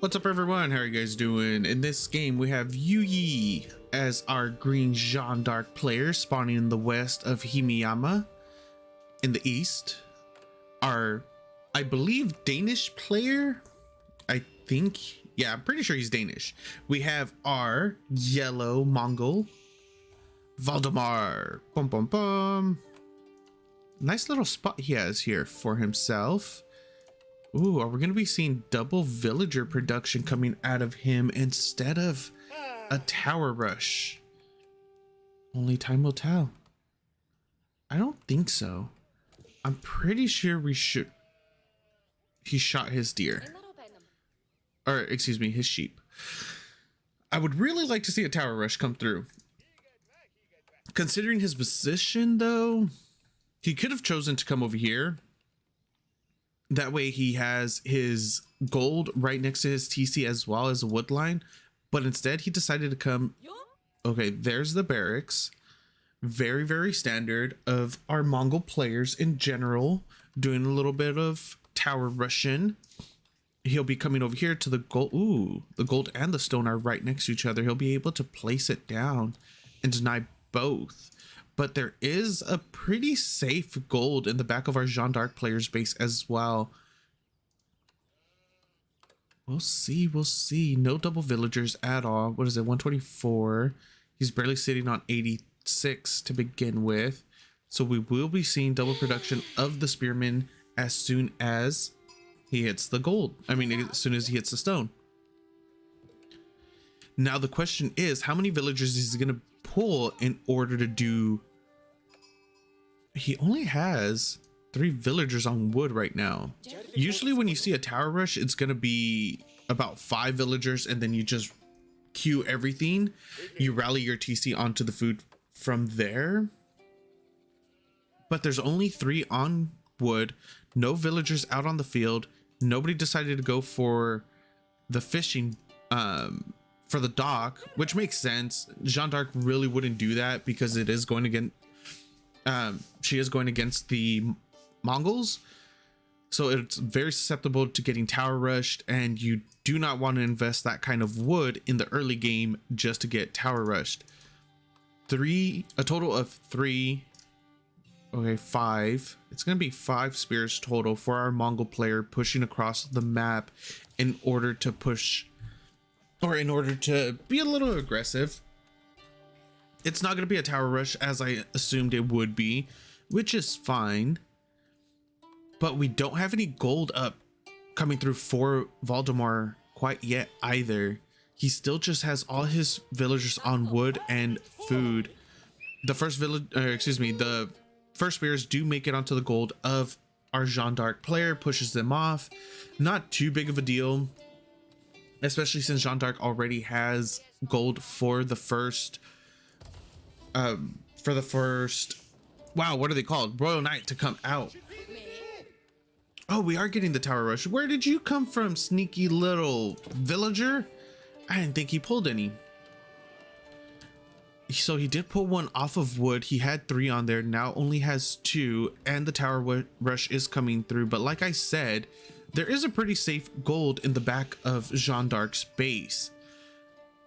What's up everyone, how are you guys doing? In this game we have Yuyi as our green Jeanne d'Arc player spawning in the west of Himiyama. In the east, our, I believe, Danish player, I'm pretty sure he's Danish. We have our yellow Mongol, Valdemar. Bum bum bum. Nice little spot he has here for himself. Ooh, are we going to be seeing double villager production coming out of him instead of a tower rush? Only time will tell. I don't think so. I'm pretty sure he shot his deer. Or, excuse me, his sheep. I would really like to see a tower rush come through. Considering his position, though, he could have chosen to come over here. That way he has his gold right next to his TC as well as a wood line, but instead he decided to come. Okay, there's the barracks. Very, very standard of our Mongol players in general, doing a little bit of tower rushing. He'll be coming over here to the gold. Ooh, the gold and the stone are right next to each other. He'll be able to place it down and deny both. But there is a pretty safe gold in the back of our Jeanne d'Arc player's base as well. We'll see, we'll see. No double villagers at all. What is it, 124? He's barely sitting on 86 to begin with. So we will be seeing double production of the spearman as soon as he hits the gold. I mean, as soon as he hits the stone. Now the question is, how many villagers is he going to pull in order to do... He only has 3 villagers on wood right now. Usually when you see a tower rush, it's going to be about 5 villagers and then you just queue everything. You rally your TC onto the food from there. But there's only 3 on wood, no villagers out on the field. Nobody decided to go for the fishing for the dock, which makes sense. Jeanne d'Arc really wouldn't do that because it is going against she is going against the Mongols, so it's very susceptible to getting tower rushed, and you do not want to invest that kind of wood in the early game just to get tower rushed. A total of 3, okay, 5. It's going to be 5 spears total for our Mongol player pushing across the map in order to push, or in order to be a little aggressive. It's not going to be a tower rush as I assumed it would be, which is fine. But we don't have any gold up coming through for Valdemar quite yet either. He still just has all his villagers on wood and food. The first the first spears do make it onto the gold of our Jeanne d'Arc player, pushes them off. Not too big of a deal, especially since Jeanne d'Arc already has gold for the first wow, what are they called, Royal Knight to come out. Oh, we are getting the tower rush. Where did you come from, sneaky little villager? I didn't think he pulled any. So he did pull 1 off of wood. He had 3 on there, now only has 2, and the tower rush is coming through. But like I said, there is a pretty safe gold in the back of Jeanne d'Arc's base,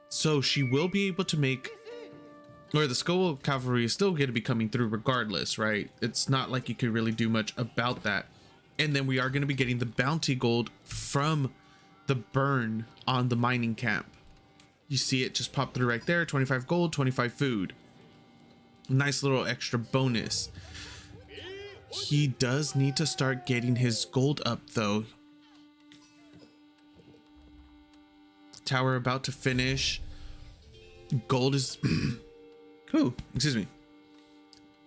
so she will be able to make, or the Skull Cavalry is still going to be coming through regardless, right? It's not like you could really do much about that. And then we are going to be getting the bounty gold from the burn on the mining camp. You see it just pop through right there. 25 gold, 25 food. Nice little extra bonus. He does need to start getting his gold up though. Tower about to finish. Gold is... Ooh, excuse me.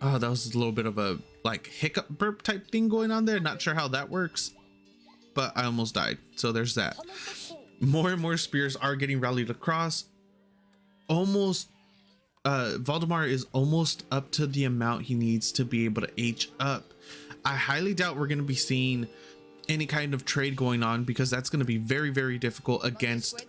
Oh, that was a little bit of a like hiccup burp type thing going on there. Not sure how that works, but I almost died. So there's that. More and more spears are getting rallied across. Almost, Valdemar is almost up to the amount he needs to be able to H up. I highly doubt we're going to be seeing any kind of trade going on because that's going to be very, very difficult against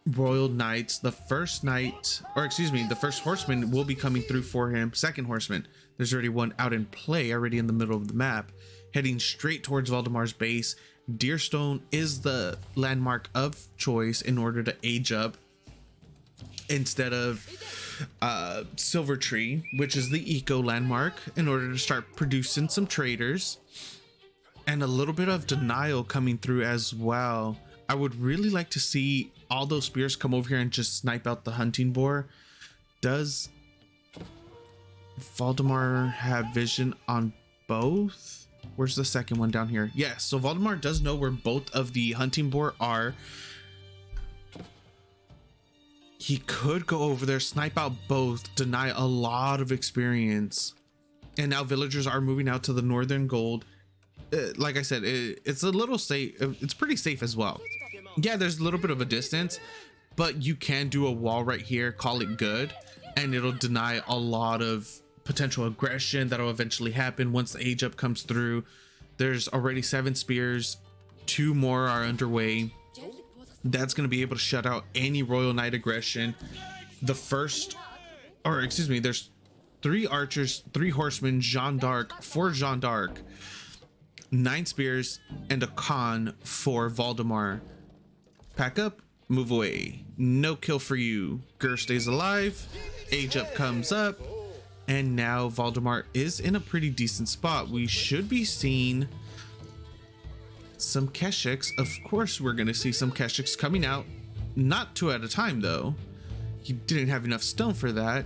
Royal Knights. The first knight, or excuse me, the first horseman will be coming through for him. Second horseman, there's already one out in play already in the middle of the map, heading straight towards Valdemar's base, Deerstone is the landmark of choice in order to age up, instead of Silver Tree, which is the eco landmark, in order to start producing some traders. And a little bit of denial coming through as well. I would really like to see all those spears come over here and just snipe out the hunting boar. Does Valdemar have vision on both? Where's the second one? Down here. Yes, so Valdemar does know where both of the hunting boar are. He could go over there, snipe out both, deny a lot of experience. And now villagers are moving out to the northern gold. Like I said, it's a little safe. It's pretty safe as well. Yeah, there's a little bit of a distance, but you can do a wall right here, call it good, and it'll deny a lot of potential aggression that'll eventually happen once the age up comes through. There's already 7 spears, 2 more are underway. That's going to be able to shut out any Royal Knight aggression. The first, or excuse me, there's 3 archers, 3 horsemen, Jeanne d'Arc, 4 Jeanne d'Arc, 9 spears, and a con for Valdemar. Pack up, move away. No kill for you. Gur stays alive. Age up comes up. And now Valdemar is in a pretty decent spot. We should be seeing some Keshiks. Of course, we're going to see some Keshiks coming out. Not 2 at a time, though. He didn't have enough stone for that.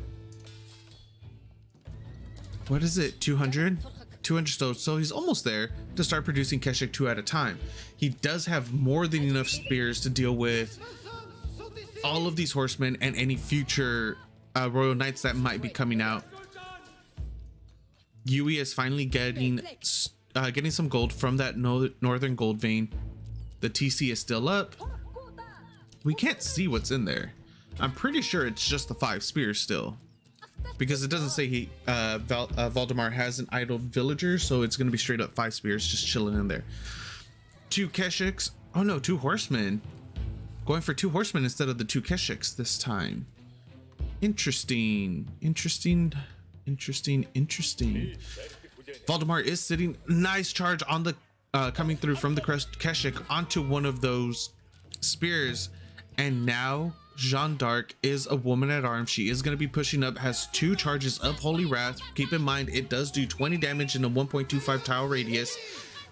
What is it? 200? 200 stone. So he's almost there to start producing Keshik 2 at a time. He does have more than enough spears to deal with all of these horsemen and any future Royal Knights that might be coming out. Yuyi is finally getting some gold from that northern gold vein. The TC is still up. We can't see what's in there. I'm pretty sure it's just the 5 spears still, because it doesn't say Valdemar has an idle villager, so it's going to be straight up 5 spears just chilling in there. 2 Keshiks. Oh no, 2 horsemen. Going for 2 horsemen instead of the 2 Keshiks this time. Interesting. Valdemar is sitting. Nice charge on the coming through from the Keshik onto one of those spears. And now Jeanne d'Arc is a woman at arms. She is going to be pushing up, has 2 charges of Holy Wrath. Keep in mind, it does do 20 damage in a 1.25 tile radius.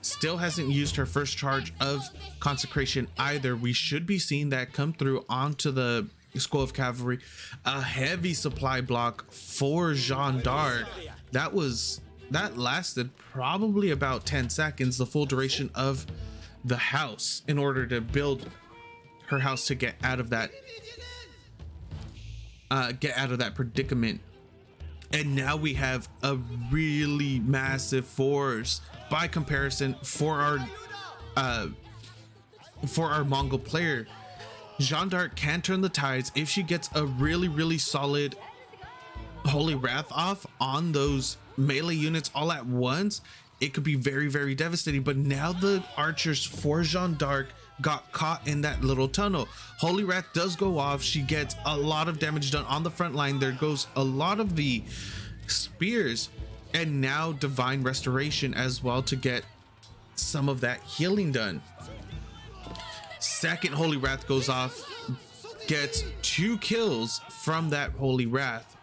Still hasn't used her first charge of Consecration either. We should be seeing that come through onto the School of Cavalry. A heavy supply block for Jeanne d'Arc. That lasted probably about 10 seconds, the full duration of the house, in order to build her house to get out of that predicament. And now we have a really massive force by comparison for our Mongol player. Jeanne d'Arc can turn the tides if she gets a really solid Holy Wrath off on those melee units all at once. It could be very devastating. But now the archers for Jeanne d'Arc got caught in that little tunnel. Holy Wrath does go off. She gets a lot of damage done on the front line. There goes a lot of the spears, and now Divine Restoration as well to get some of that healing done. Second Holy Wrath goes off, gets 2 kills from that Holy Wrath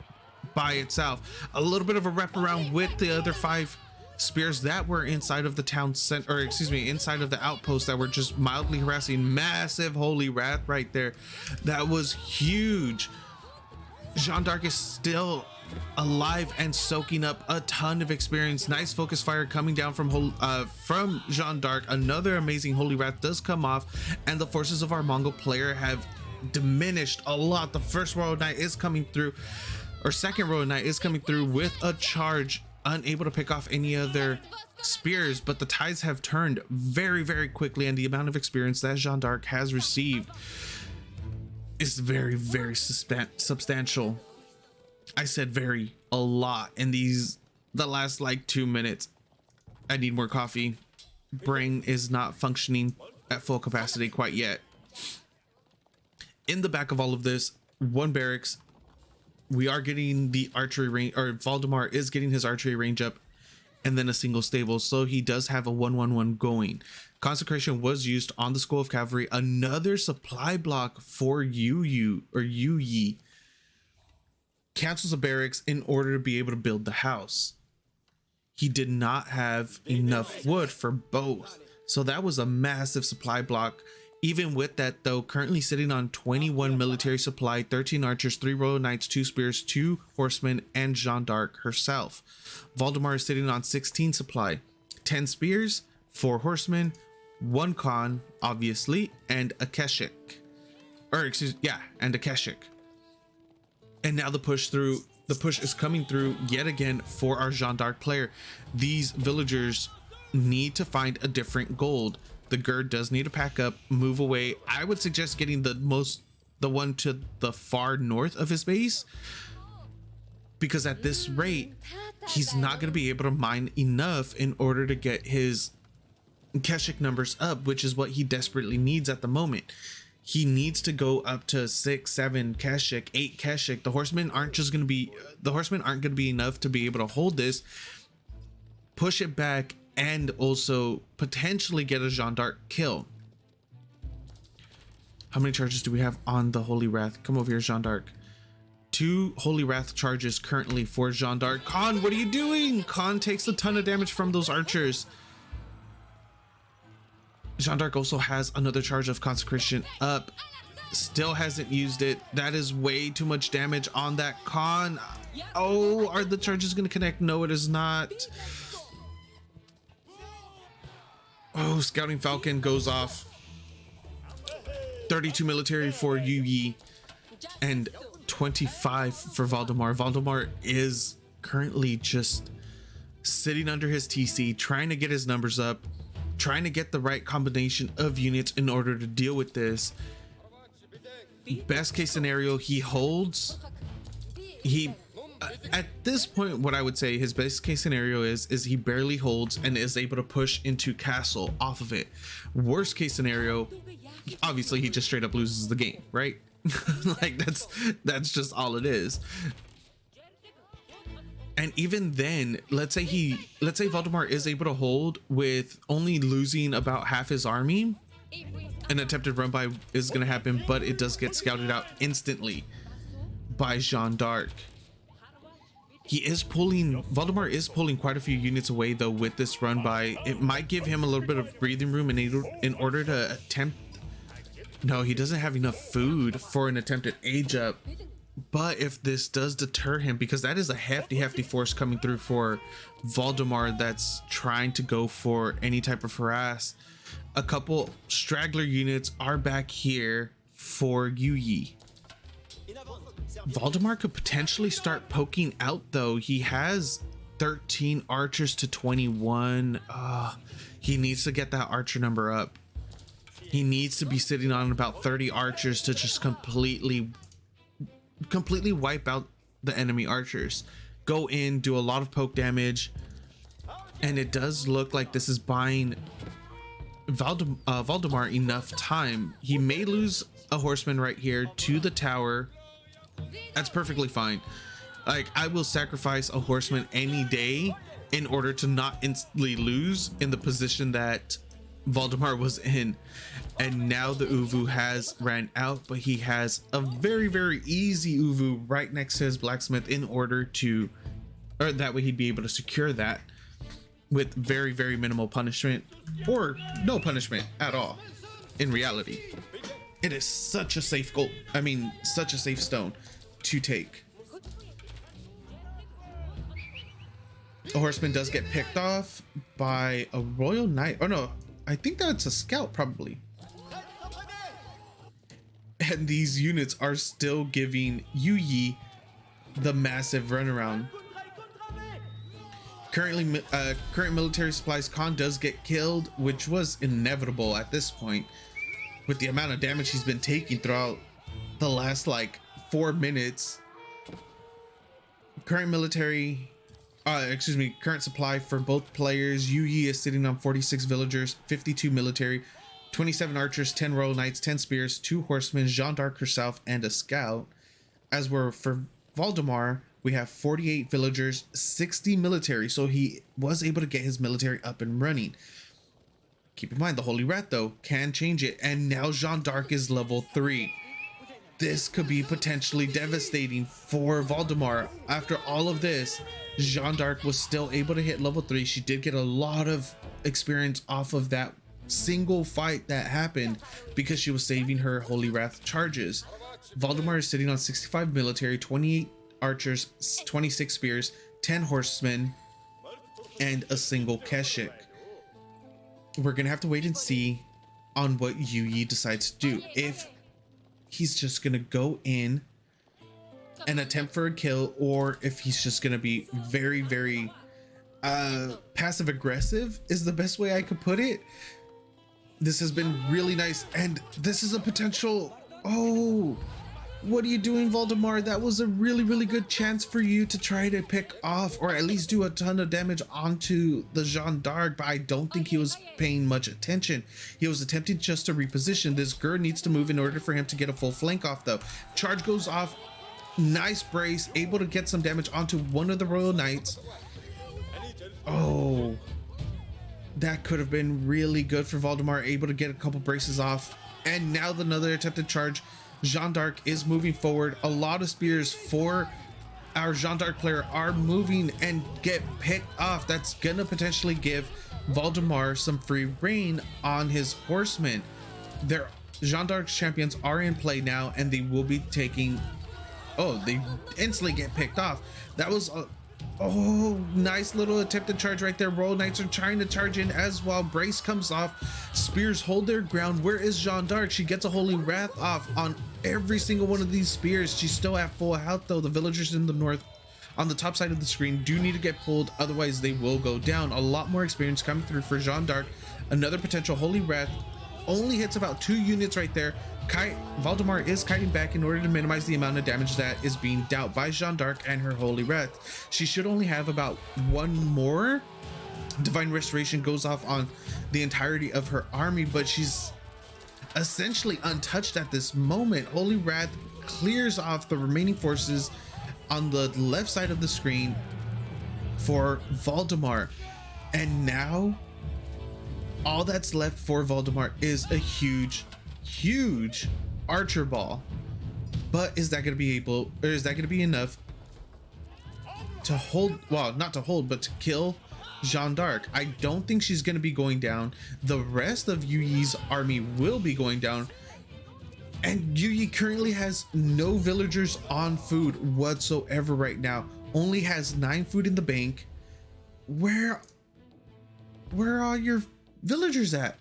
by itself. A little bit of a wraparound with the other 5 spears that were inside of the town center, or excuse me, inside of the outpost, that were just mildly harassing. Massive Holy Wrath right there. That was huge. Jeanne d'Arc is still alive and soaking up a ton of experience. Nice focus fire coming down from Jeanne d'Arc. Another amazing Holy Wrath does come off, and the forces of our Mongol player have diminished a lot. The first Royal Knight is coming through, or second Royal Knight is coming through with a charge, unable to pick off any other spears, but the tides have turned very quickly, and the amount of experience that Jeanne d'Arc has received is very substantial. I said a lot in the last like 2 minutes. I need more coffee. Brain is not functioning at full capacity quite yet. In the back of all of this, 1 barracks. We are getting the archery range, or Valdemar is getting his archery range up and then a single stable. So he does have a 1-1-1 going. Consecration was used on the School of Cavalry. Another supply block for Yuyi. Cancels a barracks in order to be able to build the house. He did not have enough wood for both. So that was a massive supply block. Even with that though, currently sitting on 21 military supply, 13 archers, 3 royal knights, 2 spears, 2 horsemen, and Jeanne d'Arc herself. Valdemar is sitting on 16 supply, 10 spears, 4 horsemen, 1 con, obviously, and a keshik. And a keshik. And now the push is coming through yet again for our Jeanne d'Arc player. These villagers need to find a different gold. The gird does need to pack up, move away. I would suggest getting the one to the far north of his base, because at this rate he's not going to be able to mine enough in order to get his keshik numbers up, which is what he desperately needs at the moment. He needs to go up to 6, 7 keshik, 8 keshik. The horsemen aren't going to be enough to be able to hold this, push it back, and also potentially get a Jeanne d'Arc kill. How many charges do we have on the Holy Wrath? Come over here, Jeanne d'Arc. 2 Holy Wrath charges currently for Jeanne d'Arc. Khan, what are you doing? Khan takes a ton of damage from those archers. Jeanne d'Arc also has another charge of consecration up. Still hasn't used it. That is way too much damage on that Khan. Oh, are the charges going to connect? No, it is not. Oh, Scouting Falcon goes off. 32 military for Yuyi and 25 for Valdemar. Valdemar is currently just sitting under his TC, trying to get his numbers up, trying to get the right combination of units in order to deal with this. Best case scenario, he holds. At this point, what I would say his best case scenario is he barely holds and is able to push into castle off of it. Worst case scenario, obviously he just straight up loses the game, right? Like that's just all it is. And even then, let's say Valdemar is able to hold with only losing about half his army. An attempted run by is going to happen, but it does get scouted out instantly by Jeanne d'Arc. Valdemar is pulling quite a few units away though with this run by. It might give him a little bit of breathing room in order to attempt. No, he doesn't have enough food for an attempted age up. But if this does deter him, because that is a hefty force coming through for Valdemar that's trying to go for any type of harass. A couple straggler units are back here for Yuyi. Valdemar could potentially start poking out though. He has 13 archers to 21. He needs to get that archer number up. He needs to be sitting on about 30 archers to just completely wipe out the enemy archers. Go in, do a lot of poke damage, and it does look like this is buying Valdemar enough time. He may lose a horseman right here to the tower. That's perfectly fine. Like, I will sacrifice a horseman any day in order to not instantly lose in the position that Valdemar was in. And now the Uvu has ran out, but he has a very easy Uvu right next to his blacksmith in order to, or that way he'd be able to secure that with very minimal punishment, or no punishment at all. In reality, it is such a safe goal. I mean, such a safe stone to take. A horseman does get picked off by a royal knight. Oh no, I think that's a scout probably. And these units are still giving Yuyi the massive runaround. Current military supplies Khan does get killed, which was inevitable at this point with the amount of damage he's been taking throughout the last like 4 minutes. Current supply for both players. Yuyi is sitting on 46 villagers, 52 military, 27 archers, 10 royal knights, 10 spears, 2 horsemen, Jeanne d'Arc herself, and a scout. As were for Valdemar, We have 48 villagers, 60 military. So he was able to get his military up and running. Keep in mind, the Holy Rat, though, can change it. And now Jeanne d'Arc is level 3. This could be potentially devastating for Valdemar. After all of this, Jeanne d'Arc was still able to hit level 3. She did get a lot of experience off of that single fight that happened because she was saving her Holy Wrath charges. Valdemar is sitting on 65 military, 28 archers, 26 spears, 10 horsemen, and a single Keshik. We're gonna have to wait and see on what Yuyi decides to do. If he's just gonna go in and attempt for a kill, or if he's just gonna be very, very passive aggressive is the best way I could put it. This has been really nice, and this is a potential. Oh, what are you doing, Valdemar? That was a really, really good chance for you to try to pick off or at least do a ton of damage onto the Jeanne d'Arc, but I don't think he was paying much attention. He was attempting just to reposition. This girl needs to move in order for him to get a full flank off, though. Charge goes off. Nice brace, able to get some damage onto one of the Royal Knights. Oh, that could have been really good for Valdemar, able to get a couple braces off. And now another attempted charge. Jeanne d'Arc is moving forward. A lot of spears for our Jeanne d'Arc player are moving and get picked off. That's gonna potentially give Valdemar some free reign on his horsemen. Their Jeanne d'Arc's champions are in play now, and they will be taking. Oh, they instantly get picked off. That was a nice little attempted charge right there. Royal Knights are trying to charge in as well. Brace comes off. Spears hold their ground. Where is Jeanne d'Arc? She gets a Holy Wrath off on every single one of these spears. She's still at full health, though. The villagers in the north on the top side of the screen do need to get pulled, otherwise they will go down. A lot more experience coming through for Jeanne d'Arc. Another potential Holy Wrath. Only hits about 2 units right there. Valdemar is kiting back in order to minimize the amount of damage that is being dealt by Jeanne d'Arc and her Holy Wrath. She should only have about 1 more. Divine Restoration goes off on the entirety of her army, but she's essentially untouched at this moment. Holy Wrath clears off the remaining forces on the left side of the screen for Valdemar. And now all that's left for Valdemar is a huge archer ball. But is that going to be able, or is that going to be enough to hold, well, not to hold, but to kill Jeanne d'Arc? I don't think she's going to be going down. The rest of Yuyi's army will be going down. And Yuyi currently has no villagers on food whatsoever right now. Only has 9 food in the bank. Where are your villagers at?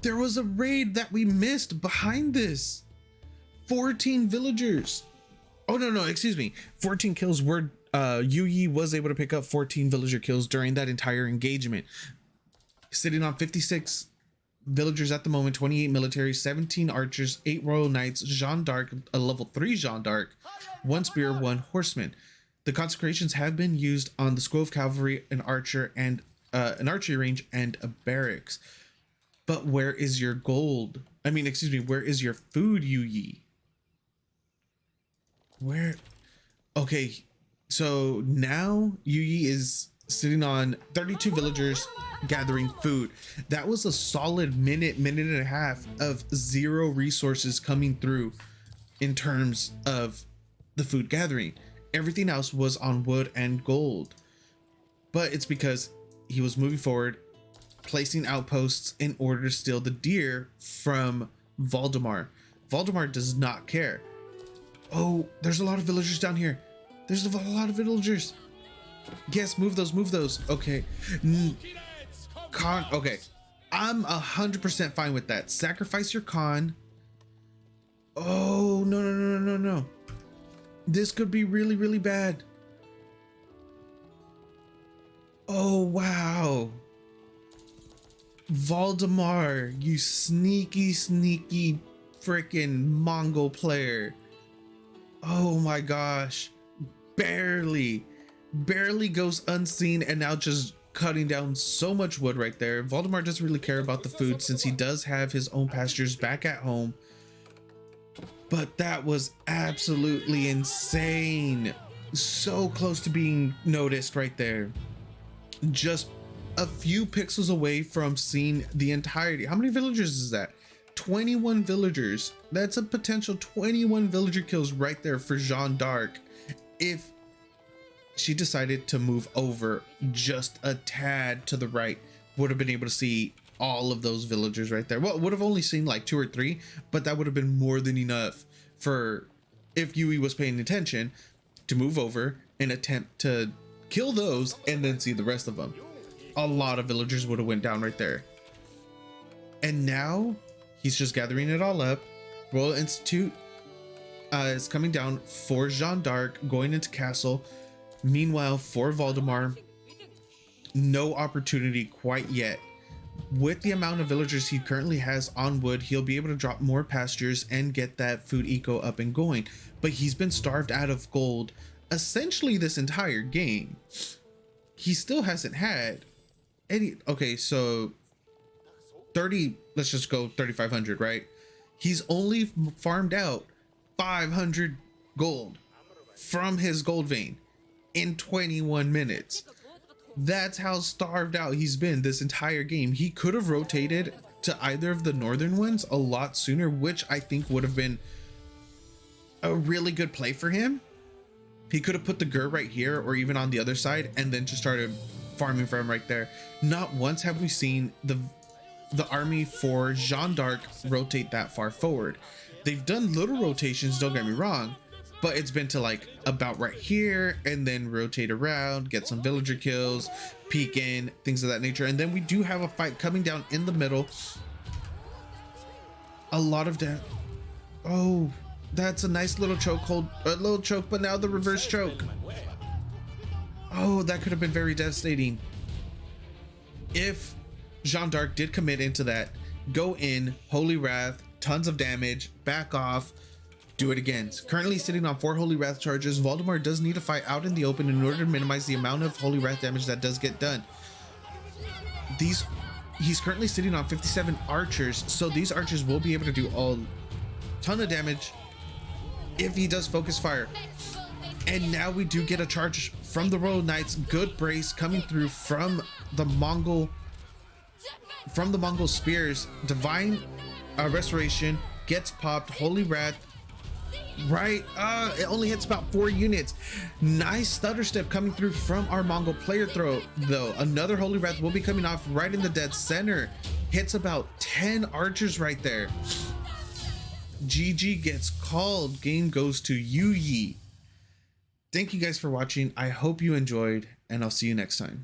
There was a raid that we missed behind this. 14 villagers. Oh, no, excuse me. 14 kills were, Yuyi was able to pick up 14 villager kills during that entire engagement. Sitting on 56 villagers at the moment, 28 military, 17 archers, 8 Royal Knights, Jeanne d'Arc, a level 3 Jeanne d'Arc, 1 spear, 1 horseman. The consecrations have been used on the School of Cavalry, an archer, and an archery range, and a barracks. But where is your gold? I mean, excuse me, where is your food, Yuyi? Where? Okay, so now Yuyi is sitting on 32 villagers gathering food. That was a solid minute and a half of 0 resources coming through in terms of the food gathering. Everything else was on wood and gold. But it's because he was moving forward, placing outposts in order to steal the deer from Valdemar. Valdemar does not care. Oh, there's a lot of villagers down here. There's a lot of villagers. Yes, move those. Okay. Okay. I'm 100% fine with that. Sacrifice your con. Oh, no. This could be really, really bad. Oh, wow. Valdemar, you sneaky freaking Mongol player. Oh my gosh. Barely goes unseen, and now just cutting down so much wood right there. Valdemar doesn't really care about the food since he does have his own pastures back at home. But that was absolutely insane. So close to being noticed right there. Just a few pixels away from seeing the entirety. How many villagers is that? 21 villagers. That's a potential 21 villager kills right there for Jeanne d'Arc if she decided to move over just a tad to the right. Would have been able to see all of those villagers right there. Well, would have only seen like 2 or 3, but that would have been more than enough for, if Yuyi was paying attention, to move over and attempt to kill those and then see the rest of them. A lot of villagers would have went down right there. And now he's just gathering it all up. Royal Institute is coming down for Jeanne d'Arc, going into castle. Meanwhile, for Valdemar, no opportunity quite yet. With the amount of villagers he currently has on wood, he'll be able to drop more pastures and get that food eco up and going. But he's been starved out of gold essentially this entire game. He still hasn't had any. Okay, so 30, let's just go 3,500, right? He's only farmed out 500 gold from his gold vein in 21 minutes. That's how starved out he's been this entire game. He could have rotated to either of the northern ones a lot sooner, which I think would have been a really good play for him. He could have put the Gur right here or even on the other side and then just started farming for him right there. Not once have we seen the army for Jeanne d'Arc rotate that far forward. They've done little rotations, don't get me wrong, but it's been to like about right here and then rotate around, get some villager kills, peek in, things of that nature. And then we do have a fight coming down in the middle. A lot of that. Oh, that's a nice little chokehold, a little choke, but now the reverse choke. Oh, that could have been very devastating. If Jeanne d'Arc did commit into that, go in, Holy Wrath, tons of damage, back off, do it again. Currently sitting on 4 Holy Wrath charges. Valdemar does need to fight out in the open in order to minimize the amount of Holy Wrath damage that does get done. He's currently sitting on 57 archers, so these archers will be able to do a ton of damage if he does focus fire. And now we do get a charge from the Royal Knights. Good brace coming through from the Mongol spears. Divine restoration gets popped. Holy Wrath, right? It only hits about 4 units. Nice stutter step coming through from our Mongol player throw, though. Another Holy Wrath will be coming off right in the dead center. Hits about 10 archers right there. GG gets called. Game goes to Yuyi. Thank you guys for watching. I hope you enjoyed, and I'll see you next time.